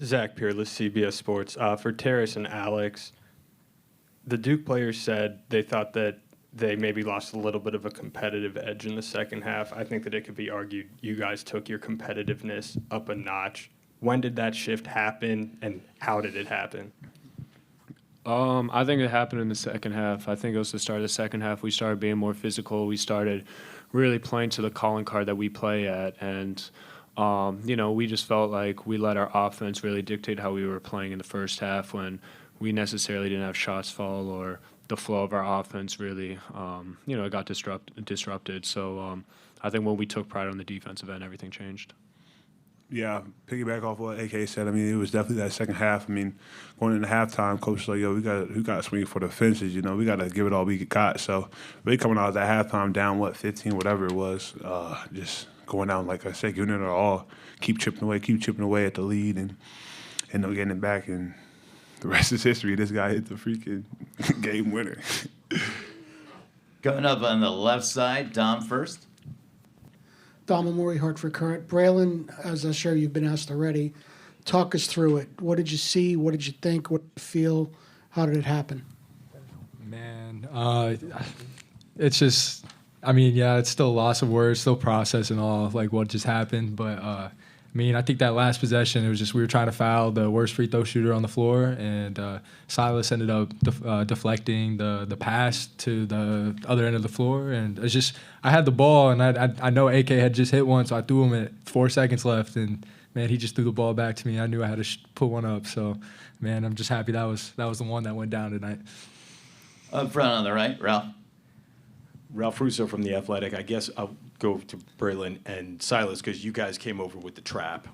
Zach Peerless, CBS Sports. For Tarris and Alex, the Duke players said they thought that they maybe lost a little bit of a competitive edge in the second half. I think that it could be argued you guys took your competitiveness up a notch. When did that shift happen, and how did it happen? I think it happened in the second half. I think it was the start of the second half. We started being more physical. We started really playing to the calling card that we play at. And, we just felt like we let our offense really dictate how we were playing in the first half when we necessarily didn't have shots fall or the flow of our offense really, it got disrupted. So I think when we took pride on the defensive end, everything changed. Yeah, piggyback off what AK said. I mean, it was definitely that second half. I mean, going into halftime, coach was like, "Yo, we got to swing for the fences. We got to give it all we got." So, really coming out of that halftime down 15, whatever it was, just going down like I said, giving it our all, keep chipping away at the lead, and getting it back. And the rest is history. This guy hit the freaking game winner. Coming up on the left side, Dom first. Dom Amori, Hartford Current. Braylon, as I'm sure you've been asked already, talk us through it. What did you see? What did you think? What did you feel? How did it happen? Man, it's just, it's still a loss of words, still processing all like what just happened. But I think that last possession, it was just we were trying to foul the worst free throw shooter on the floor, and Silas ended up deflecting the pass to the other end of the floor, and it's just I had the ball, and I know AK had just hit one, so I threw him at 4 seconds left, and man, he just threw the ball back to me. I knew I had to put one up, so man, I'm just happy that was the one that went down tonight. Up front on the right, Ralph. Ralph Russo from The Athletic. I guess I'll go to Braylon and Silas because you guys came over with the trap.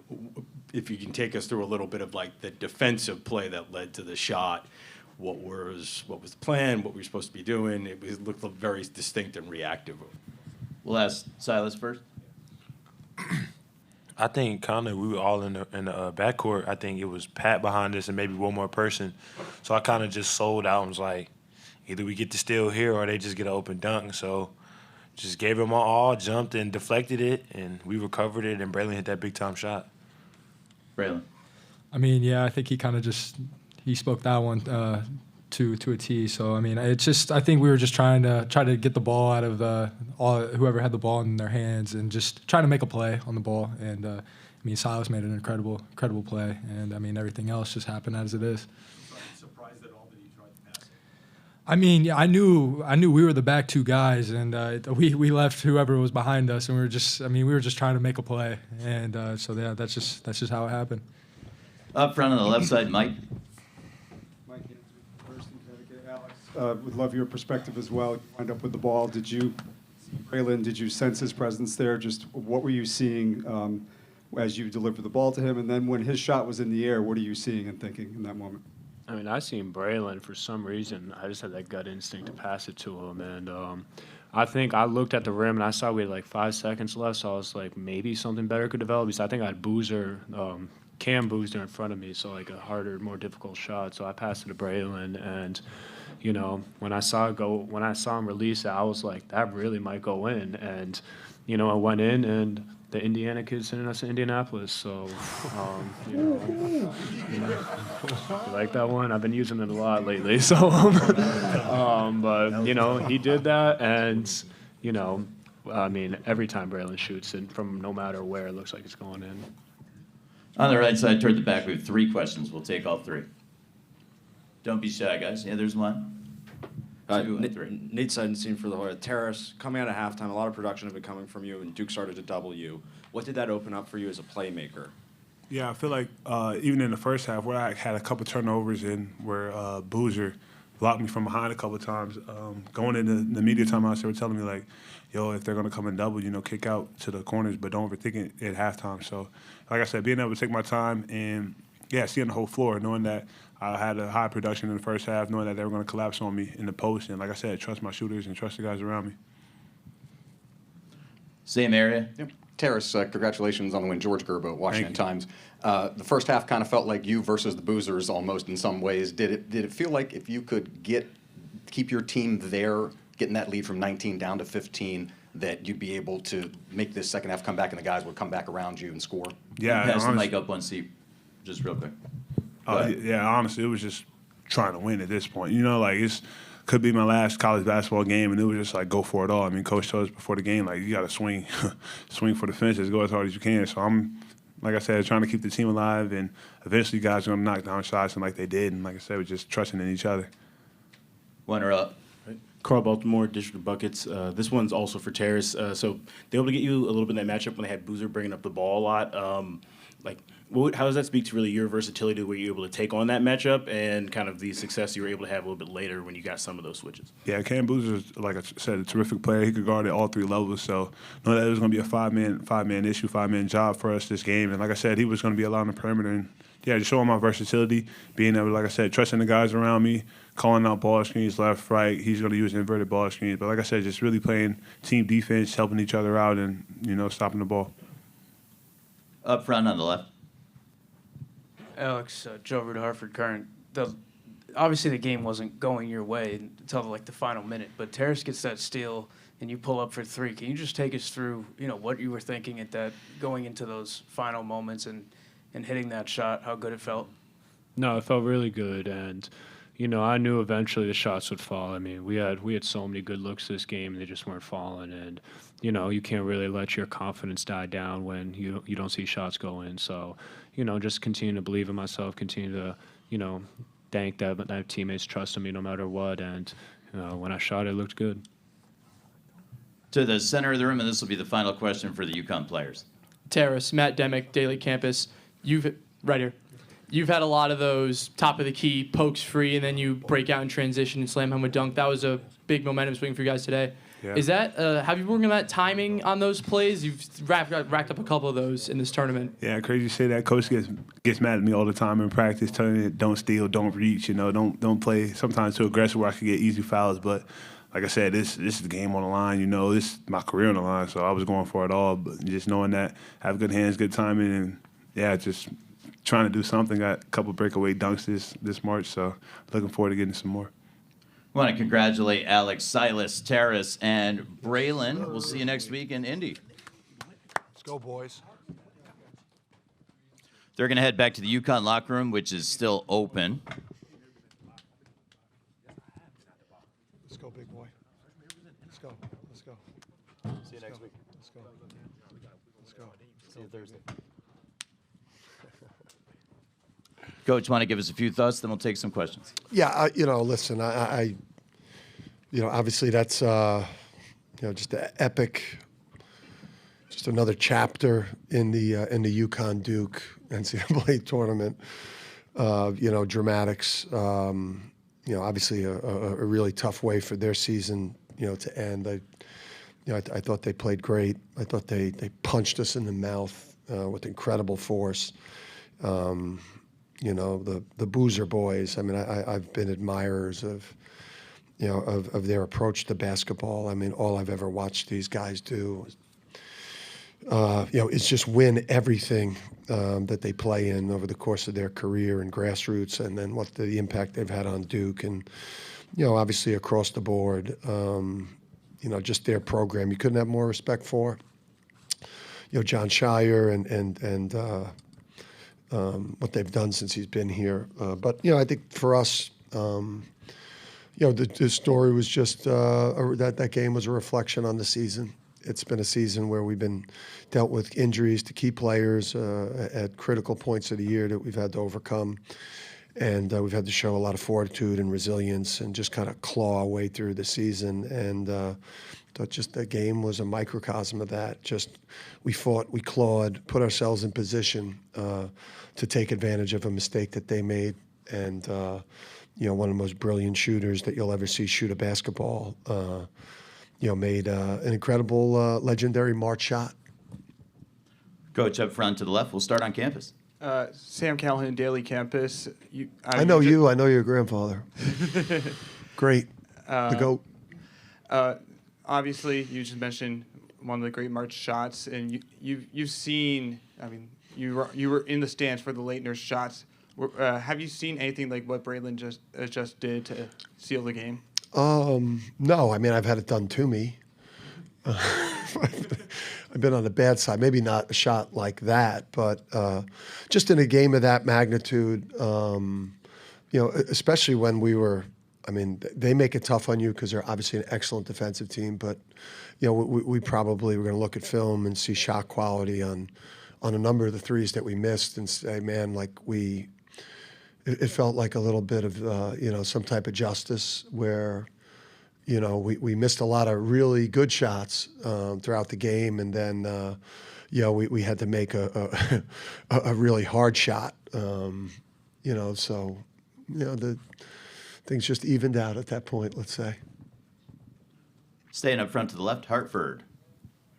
If you can take us through a little bit of like the defensive play that led to the shot, what was the plan, what were we supposed to be doing? It looked very distinct and reactive. We'll ask Silas first. I think kind of we were all in the backcourt. I think it was Pat behind us and maybe one more person. So I kind of just sold out and was like, either we get the steal here or they just get an open dunk. So just gave him all, jumped and deflected it, and we recovered it, and Braylon hit that big-time shot. Braylon. I think he kind of he spoke that one to a T. So, it's just I think we were just trying to get the ball out of whoever had the ball in their hands and just trying to make a play on the ball. And, Silas made an incredible play, and, everything else just happened as it is. Surprised at all that he tried to pass it? I knew we were the back two guys, and we left whoever was behind us, and we were just trying to make a play, and that's just how it happened. Up front on the left side, Mike. Mike Hansen, first in Connecticut. Alex, would love your perspective as well. You wind up with the ball. Braylon, did you sense his presence there? Just what were you seeing as you delivered the ball to him, and then when his shot was in the air, what are you seeing and thinking in that moment? I seen Braylon for some reason. I just had that gut instinct to pass it to him, and I think I looked at the rim and I saw we had like 5 seconds left, so I was like, maybe something better could develop. Because I think I had Cam Boozer in front of me, so like a harder, more difficult shot. So I passed it to Braylon, and when I saw him release it, I was like, that really might go in, and I went in and. The Indiana kids sending us to Indianapolis, so you like that one? I've been using it a lot lately, so but he did that, and every time Braylon shoots, and from no matter where, it looks like it's going in. On the right side, toward the back, we have 3 questions. We'll take all 3. Don't be shy, guys. Yeah, there's one. 2 and 3. Nate Seidenstein for the Hoya. Tarris, coming out of halftime, a lot of production had been coming from you, and Duke started to double you. What did that open up for you as a playmaker? Yeah, I feel like even in the first half, where I had a couple turnovers and where Boozer blocked me from behind a couple of times, going into the media timeouts, they were telling me, like, yo, if they're going to come and double, kick out to the corners, but don't overthink it at halftime. So, like I said, being able to take my time and, seeing the whole floor, knowing that I had a high production in the first half, knowing that they were going to collapse on me in the post. And like I said, trust my shooters and trust the guys around me. Same area. Yep. Tarris, congratulations on the win. George Gerbo, Washington Times. The first half kind of felt like you versus the Boozers almost in some ways. Did it feel like if you could keep your team there, getting that lead from 19 down to 15, that you'd be able to make this second half come back and the guys would come back around you and score? Yeah. Pass the mic up one seat. just real quick. Yeah, honestly, it was just trying to win at this point. You know, like it's could be my last college basketball game, and it was just like go for it all. I mean, coach told us before the game, like you got to swing, swing for the fences, go as hard as you can. So I'm, like I said, trying to keep the team alive, and eventually guys are going to knock down shots, and like they did, and like I said, we're just trusting in each other. Winner up. Carl Baltimore, District of Buckets. This one's also for Tarris. So they were able to get you a little bit in that matchup when they had Boozer bringing up the ball a lot. How does that speak to really your versatility where you're able to take on that matchup and kind of the success you were able to have a little bit later when you got some of those switches? Yeah, Cam Boozer's, like I said, a terrific player. He could guard at all three levels. So know that it was going to be a five-man issue, five-man job for us this game. And like I said, he was going to be along the perimeter. And yeah, just showing my versatility, being able, like I said, trusting the guys around me, calling out ball screens left, right. He's going to use inverted ball screens. But like I said, just really playing team defense, helping each other out, and, stopping the ball. Up front on the left. Alex, Joe Root, Hartford Current. Obviously, the game wasn't going your way until the final minute, but Tarris gets that steal, and you pull up for three. Can you just take us through, what you were thinking at that, going into those final moments and hitting that shot, how good it felt? No, it felt really good, and I knew eventually the shots would fall. I mean, we had so many good looks this game, and they just weren't falling. And you can't really let your confidence die down when you don't see shots go in. So, just continue to believe in myself, continue to, thank that teammates trusted me no matter what. And when I shot, it looked good. To the center of the room, and this will be the final question for the UConn players. Tarris, Matt Demick, Daily Campus. Right here. You've had a lot of those top of the key pokes free, and then you break out in transition and slam home with dunk. That was a big momentum swing for you guys today. Yeah. Is that have you worked on that timing on those plays? You've racked up a couple of those in this tournament. Yeah, crazy to say that. Coach gets mad at me all the time in practice, telling me don't steal, don't reach, don't play sometimes too aggressive where I could get easy fouls. But like I said, this is the game on the line. This is my career on the line, so I was going for it all. But just knowing that, have good hands, good timing, and yeah, just trying to do something. Got a couple breakaway dunks this March, so looking forward to getting some more. I want to congratulate Alex, Silas, Tarris, and Braylon. We'll see you next week in Indy. Let's go, boys. They're going to head back to the UConn locker room, which is still open. Let's go, big boy. Let's go. Let's go. See you next week. Let's go. Let's go. See you Thursday. Coach, want to give us a few thoughts, then we'll take some questions. Yeah, listen, I obviously that's, just an epic, just another chapter in the UConn Duke NCAA tournament. Dramatics. Obviously a really tough way for their season, to end. I thought they played great. I thought they punched us in the mouth with incredible force. The Boozer boys. I mean, I've been admirers of their approach to basketball. I mean, all I've ever watched these guys do, is just win everything that they play in over the course of their career and grassroots, and then what the impact they've had on Duke, and obviously across the board. Just their program. You couldn't have more respect for. John Shire and what they've done since he's been here. But I think for us, the story was just that game was a reflection on the season. It's been a season where we've been dealt with injuries to key players at critical points of the year that we've had to overcome. And we've had to show a lot of fortitude and resilience and just kind of claw our way through the season. And just the game was a microcosm of that. Just we fought, we clawed, put ourselves in position to take advantage of a mistake that they made. And, one of the most brilliant shooters that you'll ever see shoot a basketball, made an incredible, legendary March shot. Coach, up front to the left. We'll start on campus. Sam Callahan, Daily Campus. I know you. I know your grandfather. Great. The GOAT. Obviously, you just mentioned one of the great March shots, and you've seen. I mean, you were in the stands for the Leitner shots. Have you seen anything like what Braylon just did to seal the game? No. I mean, I've had it done to me. I've been on the bad side. Maybe not a shot like that, but just in a game of that magnitude, especially when we were. I mean, they make it tough on you because they're obviously an excellent defensive team, but we probably were going to look at film and see shot quality on a number of the threes that we missed and say, man, like it felt like a little bit of some type of justice where we missed a lot of really good shots throughout the game, and then we had to make a really hard shot. The things just evened out at that point, let's say. Staying up front to the left, Hartford.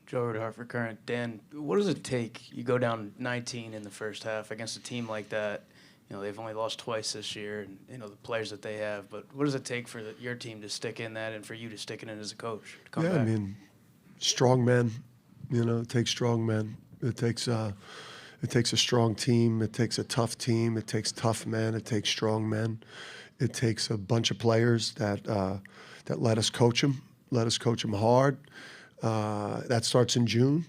Joe Hurd, Hartford Current. Dan, what does it take? You go down 19 in the first half against a team like that. They've only lost twice this year, and the players that they have. But what does it take for your team to stick in that, and for you to stick in it as a coach? To come back? I mean, strong men. It takes strong men. It takes a strong team. It takes a tough team. It takes tough men. It takes strong men. It takes a bunch of players that let us coach them. Let us coach them hard. That starts in June.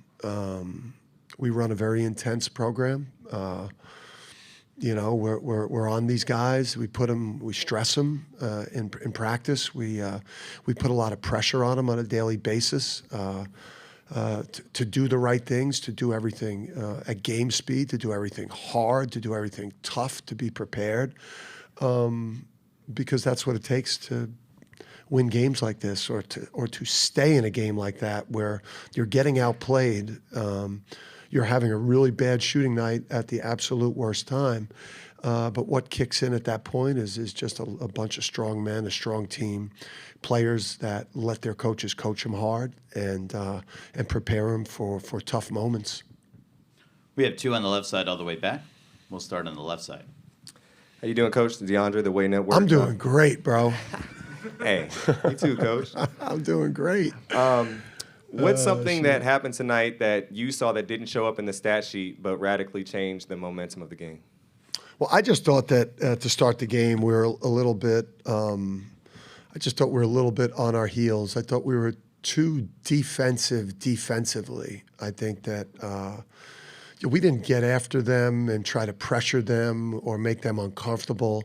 We run a very intense program. We're on these guys. We stress them in practice. We put a lot of pressure on them on a daily basis to do the right things, to do everything at game speed, to do everything hard, to do everything tough, to be prepared, because that's what it takes to win games like this, or to stay in a game like that where you're getting outplayed. You're having a really bad shooting night at the absolute worst time. But what kicks in at that point is just a bunch of strong men, a strong team, players that let their coaches coach them hard and prepare them for tough moments. We have two on the left side all the way back. We'll start on the left side. How you doing, Coach? DeAndre, the Way Network. I'm doing great, bro. Hey, you too, Coach. I'm doing great. What's something that happened tonight that you saw that didn't show up in the stat sheet but radically changed the momentum of the game? Well, I just thought that to start the game, we were a little bit. I just thought we were a little bit on our heels. I thought we were too defensively. I think that we didn't get after them and try to pressure them or make them uncomfortable.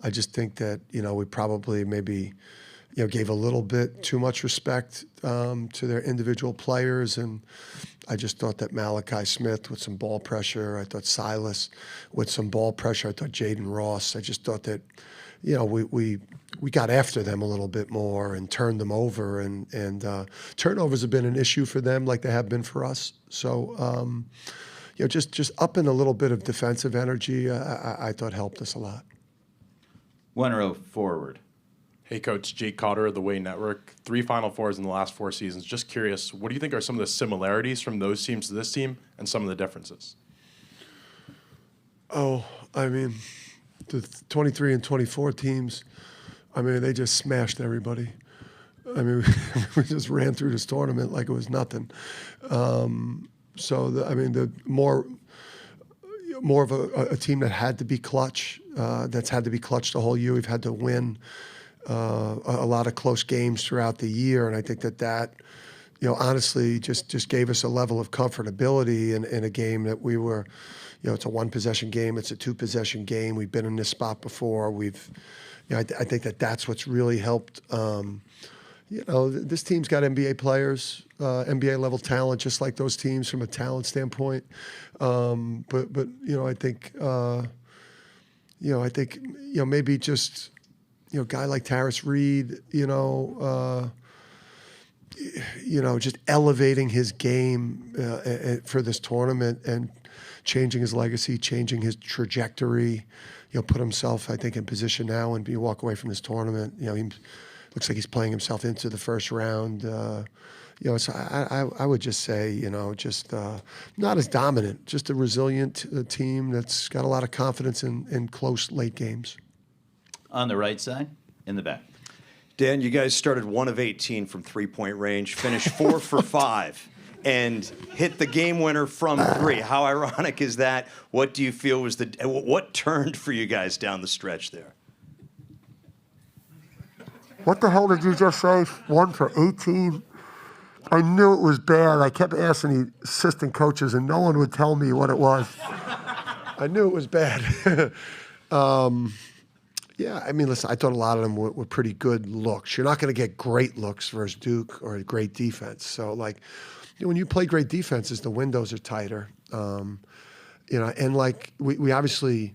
I just think that we probably maybe gave a little bit too much respect to their individual players, and I just thought that Malachi Smith with some ball pressure. I thought Silas with some ball pressure. I thought Jaden Ross. I just thought that we got after them a little bit more and turned them over, and turnovers have been an issue for them like they have been for us. So just upping a little bit of defensive energy, I thought helped us a lot. 1 row forward. Hey, Coach. Jake Cotter of the Way Network. 3 Final Fours in the last 4 seasons. Just curious, what do you think are some of the similarities from those teams to this team and some of the differences? Oh, I mean, the 23 and 24 teams, I mean, they just smashed everybody. I mean, we just ran through this tournament like it was nothing. The more of a team that had to be clutch, that's had to be clutch the whole year. We've had to win a lot of close games throughout the year, and I think that honestly just gave us a level of comfortability in a game that we were, it's a 1-possession game, it's a 2-possession game. We've been in this spot before. I think that's what's really helped. This team's got NBA players, NBA level talent, just like those teams from a talent standpoint. But I think maybe just a guy like Tarris Reed, just elevating his game for this tournament and changing his legacy, changing his trajectory. Put himself, I think, in position now and walk away from this tournament. He looks like he's playing himself into the first round. So I would just say, not as dominant, just a resilient team that's got a lot of confidence in close late games. On the right side, in the back. Dan, you guys started 1 of 18 from three-point range, finished 4 for 5, and hit the game winner from 3. How ironic is that? What do you feel was what turned for you guys down the stretch there? What the hell did you just say? 1 for 18? I knew it was bad. I kept asking the assistant coaches, and no one would tell me what it was. I knew it was bad. Yeah, I mean, listen, I thought a lot of them were pretty good looks. You're not going to get great looks versus Duke or a great defense. So, like, when you play great defenses, the windows are tighter. And like we obviously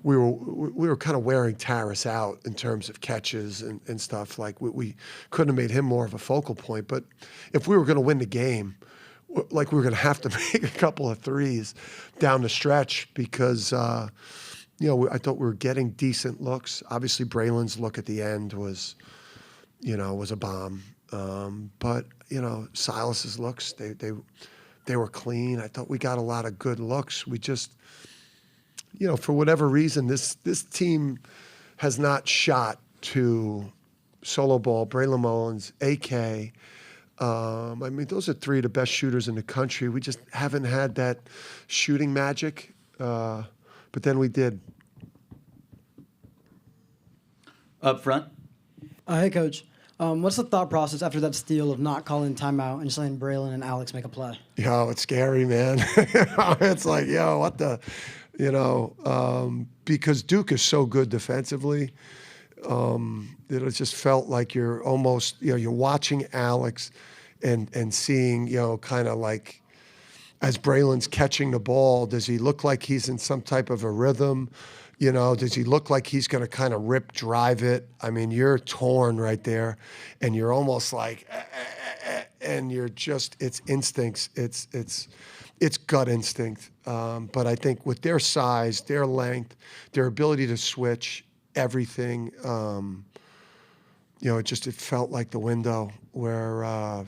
we were kind of wearing Tarris out in terms of catches and stuff. Like we couldn't have made him more of a focal point. But if we were going to win the game, like we were going to have to make a couple of threes down the stretch because. I thought we were getting decent looks. Obviously, Braylon's look at the end was a bomb. But Silas's looks, they were clean. I thought we got a lot of good looks. We just, for whatever reason, this team has not shot to solo ball. Braylon Mullins, AK. I mean, those are three of the best shooters in the country. We just haven't had that shooting magic. But then we did. Up front. Hey, Coach. What's the thought process after that steal of not calling timeout and just letting Braylon and Alex make a play? It's scary, man. It's like, what the, because Duke is so good defensively. It just felt like you're almost, you're watching Alex and seeing, kind of like, as Braylon's catching the ball, does he look like he's in some type of a rhythm? Does he look like he's going to kind of drive it? I mean, you're torn right there, and you're almost like, and you're just, it's instincts. It's gut instinct. But I think with their size, their length, their ability to switch everything, it felt like the window where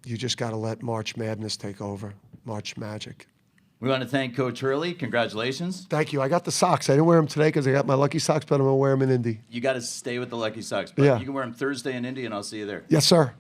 you just got to let March Madness take over. March Magic. We want to thank Coach Hurley. Congratulations. Thank you. I got the socks. I didn't wear them today because I got my Lucky Socks, but I'm going to wear them in Indy. You got to stay with the Lucky Socks. But Yeah. you can wear them Thursday in Indy, and I'll see you there. Yes, sir.